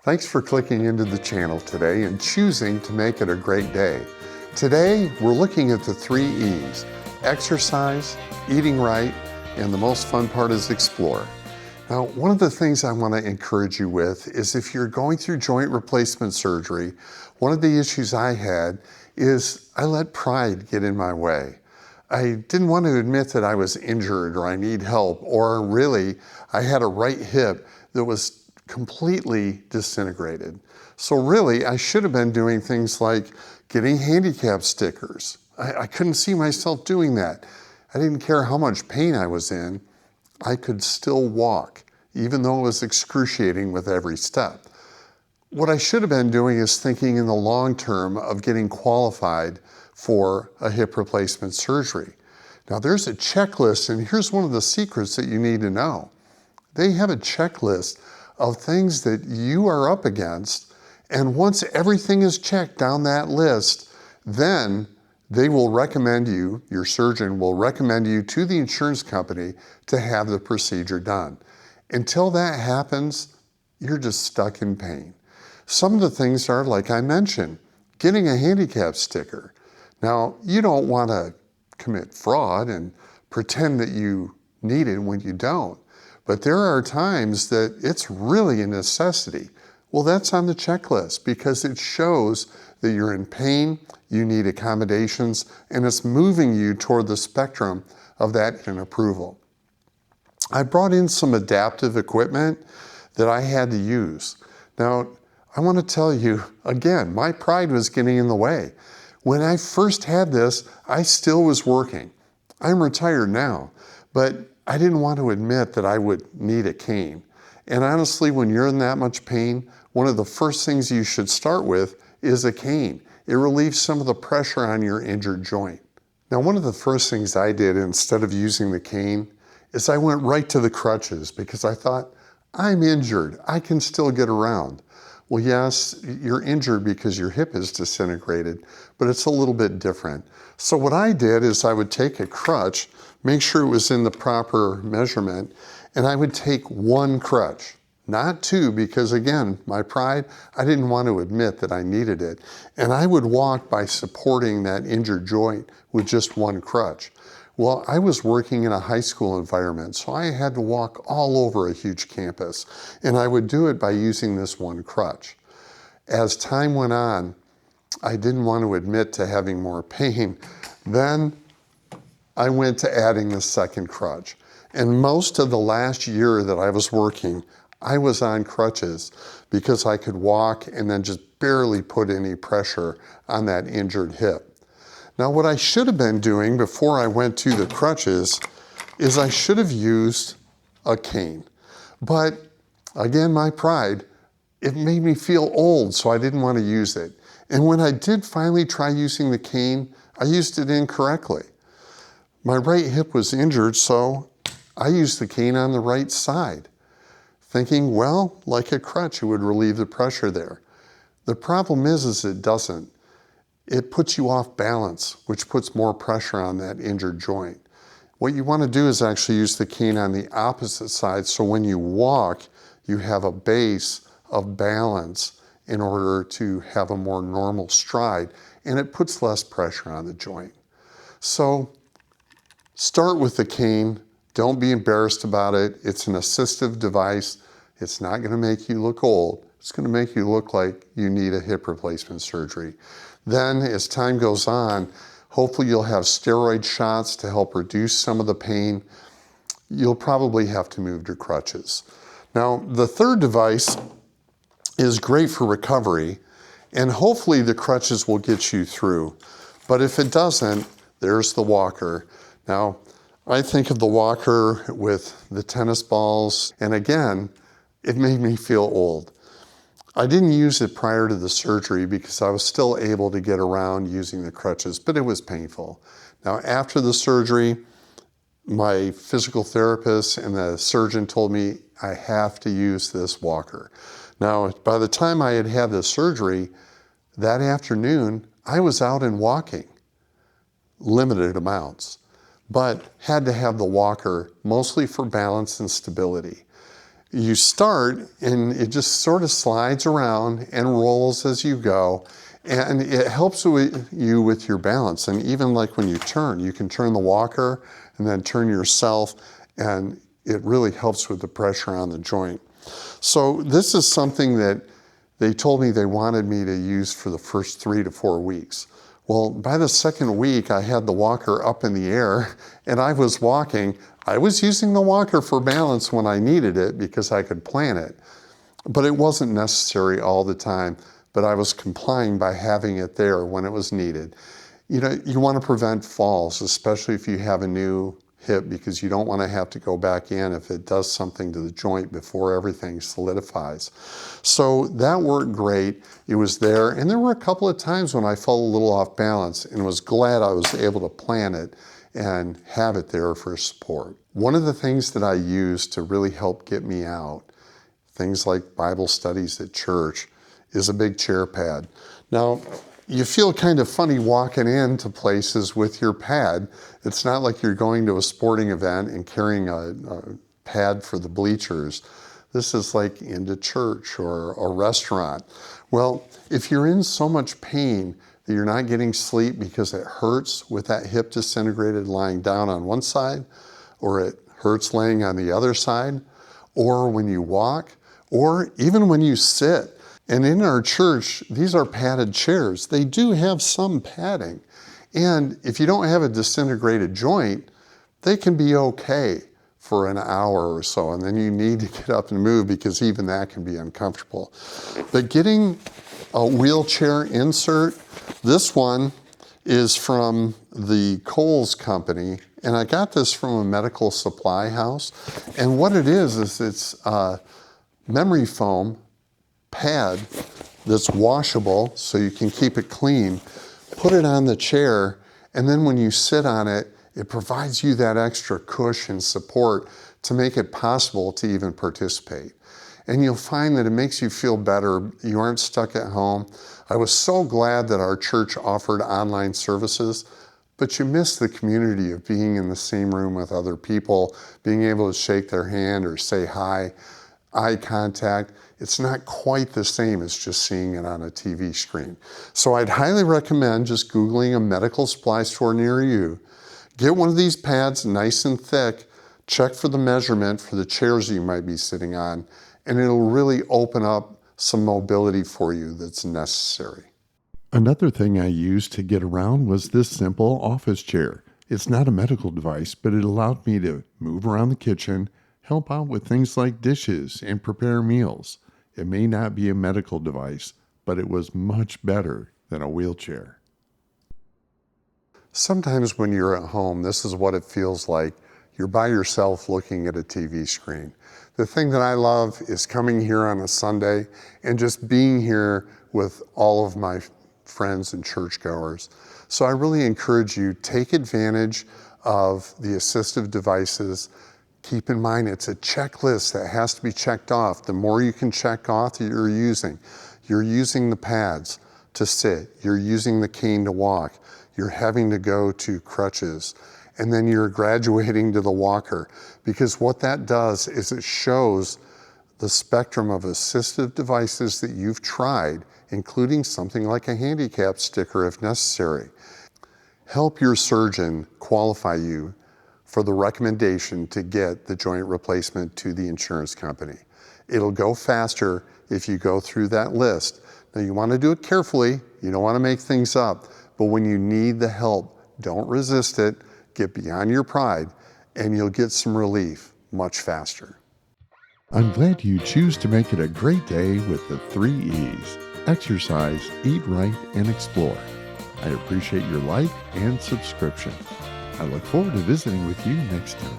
Thanks for clicking into the channel today and choosing to make it a great day. Today, we're looking at the 3 E's: exercise, eating right, and the most fun part is explore. Now, one of the things I want to encourage you with is if you're going through joint replacement surgery, one of the issues I had is I let pride get in my way. I didn't want to admit that I was injured or I need help, or really, I had a right hip that was completely disintegrated. So really, I should have been doing things like getting handicap stickers. I couldn't see myself doing that. I didn't care how much pain I was in. I could still walk, even though it was excruciating with every step. What I should have been doing is thinking in the long term of getting qualified for a hip replacement surgery. Now there's a checklist, and here's one of the secrets that you need to know. They have a checklist of things that you are up against, and once everything is checked down that list, then they will recommend you, your surgeon will recommend you to the insurance company to have the procedure done. Until that happens, you're just stuck in pain. Some of the things are, like I mentioned, getting a handicap sticker. Now, you don't want to commit fraud and pretend that you need it when you don't. But there are times that it's really a necessity. Well, that's on the checklist because it shows that you're in pain, you need accommodations, and it's moving you toward the spectrum of that and approval. I brought in some adaptive equipment that I had to use. Now, I want to tell you, again, my pride was getting in the way. When I first had this, I still was working. I'm retired now, but I didn't want to admit that I would need a cane. And honestly, when you're in that much pain, one of the first things you should start with is a cane. It relieves some of the pressure on your injured joint. Now, one of the first things I did instead of using the cane is I went right to the crutches because I thought, I'm injured, I can still get around. Well, yes, you're injured because your hip is disintegrated, but it's a little bit different. So what I did is I would take a crutch, make sure it was in the proper measurement, and I would take 1 crutch, not 2, because again, my pride, I didn't want to admit that I needed it. And I would walk by supporting that injured joint with just 1 crutch. Well, I was working in a high school environment, so I had to walk all over a huge campus, and I would do it by using this 1 crutch. As time went on, I didn't want to admit to having more pain. Then I went to adding the 2nd crutch. And most of the last year that I was working, I was on crutches because I could walk and then just barely put any pressure on that injured hip. Now, what I should have been doing before I went to the crutches is I should have used a cane. But again, my pride, it made me feel old, so I didn't want to use it. And when I did finally try using the cane, I used it incorrectly. My right hip was injured, so I used the cane on the right side, thinking, well, like a crutch, it would relieve the pressure there. The problem is it doesn't. It puts you off balance, which puts more pressure on that injured joint. What you want to do is actually use the cane on the opposite side, so when you walk, you have a base of balance in order to have a more normal stride, and it puts less pressure on the joint. So start with the cane. Don't be embarrassed about it. It's an assistive device. It's not going to make you look old. It's going to make you look like you need a hip replacement surgery. Then, as time goes on, hopefully you'll have steroid shots to help reduce some of the pain. You'll probably have to move to crutches. Now, the 3rd device is great for recovery, and hopefully the crutches will get you through. But if it doesn't, there's the walker. Now, I think of the walker with the tennis balls, and again, it made me feel old. I didn't use it prior to the surgery because I was still able to get around using the crutches, but it was painful. Now, after the surgery, my physical therapist and the surgeon told me I have to use this walker. Now, by the time I had had the surgery, that afternoon, I was out and walking, limited amounts, but had to have the walker mostly for balance and stability. You start and it just sort of slides around and rolls as you go. And it helps you with your balance. And even like when you can turn the walker and then turn yourself, and it really helps with the pressure on the joint. So this is something that they told me they wanted me to use for the first 3 to 4 weeks. Well, by the second week, I had the walker up in the air and I was walking. I was using the walker for balance when I needed it because I could plan it, but it wasn't necessary all the time. But I was complying by having it there when it was needed. You know, you want to prevent falls, especially if you have a new hip, because you don't want to have to go back in if it does something to the joint before everything solidifies. So that worked great. It was there. And there were a couple of times when I felt a little off balance and was glad I was able to plan it and have it there for support. One of the things that I use to really help get me out, things like Bible studies at church, is a big chair pad. Now, you feel kind of funny walking into places with your pad. It's not like you're going to a sporting event and carrying a pad for the bleachers. This is like into church or a restaurant. Well, if you're in so much pain that you're not getting sleep because it hurts with that hip disintegrated lying down on one side, or it hurts laying on the other side, or when you walk, or even when you sit. And in our church, these are padded chairs. They do have some padding. And if you don't have a disintegrated joint, they can be okay for an hour or so. And then you need to get up and move because even that can be uncomfortable. But getting a wheelchair insert, this one is from the Kohl's company. And I got this from a medical supply house. And what it is it's memory foam pad that's washable so you can keep it clean. Put it on the chair, and then when you sit on it, it provides you that extra cushion support to make it possible to even participate. And you'll find that it makes you feel better. You aren't stuck at home. I was so glad that our church offered online services, but you miss the community of being in the same room with other people, being able to shake their hand or say hi, eye contact. It's not quite the same as just seeing it on a TV screen. So I'd highly recommend just Googling a medical supply store near you. Get one of these pads nice and thick, check for the measurement for the chairs you might be sitting on, and it'll really open up some mobility for you that's necessary. Another thing I used to get around was this simple office chair. It's not a medical device, but it allowed me to move around the kitchen, help out with things like dishes, and prepare meals. It may not be a medical device, but it was much better than a wheelchair. Sometimes when you're at home, this is what it feels like. You're by yourself looking at a TV screen. The thing that I love is coming here on a Sunday and just being here with all of my friends and churchgoers. So I really encourage you, take advantage of the assistive devices. Keep in mind, it's a checklist that has to be checked off. The more you can check off that you're using the pads to sit, you're using the cane to walk, you're having to go to crutches, and then you're graduating to the walker. Because what that does is it shows the spectrum of assistive devices that you've tried, including something like a handicap sticker if necessary. Help your surgeon qualify you for the recommendation to get the joint replacement to the insurance company. It'll go faster if you go through that list. Now you want to do it carefully, you don't want to make things up, but when you need the help, don't resist it, get beyond your pride, and you'll get some relief much faster. I'm glad you choose to make it a great day with the 3 E's: exercise, eat right, and explore. I appreciate your like and subscription. I look forward to visiting with you next time.